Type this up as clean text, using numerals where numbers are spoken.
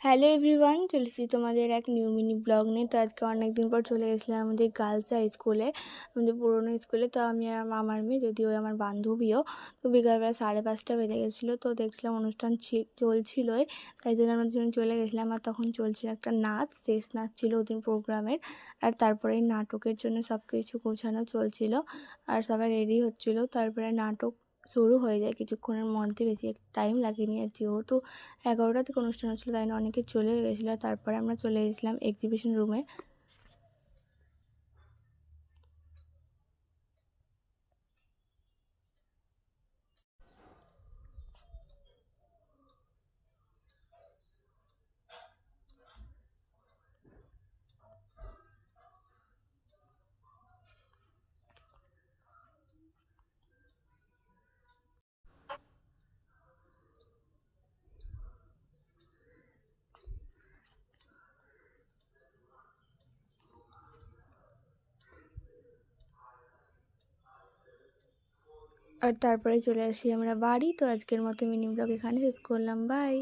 Hello everyone, চলে এসেছি তোমাদের এক নিউ মিনি ব্লগ নিয়ে। তো আজকে অনেক দিন পর চলে গেছিলাম আমাদের গার্লস হাই স্কুলে, আমাদের পুরোনো স্কুলে। তো আমি আর আমার মেয়ে, যদিও আমার বান্ধবীও। তো বিকালবেলা 5:30 বেজে গেছিলো। তো দেখছিলাম অনুষ্ঠান চলছিলই, তাই জন্য আমরা দুজন চলে গেছিলাম। আর তখন চলছিল একটা নাচ, শেষ নাচ ছিল ওদিন প্রোগ্রামের। আর তারপরে নাটকের জন্য সব কিছু গোছানো চলছিল, আর সবাই রেডি হচ্ছিলো। তারপরে নাটক শুরু হয়ে যায় কিছুক্ষণের মধ্যে, বেশি টাইম লাগেনি। আর যেহেতু 11টা থেকে অনুষ্ঠান হচ্ছিলো, তাই না অনেকে চলে গেছিলো। তারপরে আমরা চলে গেছিলাম এক্সিবিশন রুমে। আর তারপরে চলে আসি আমরা বাড়ি। তো আজকের মতো মিনি ব্লগ এখানে শেষ করলাম, বাই।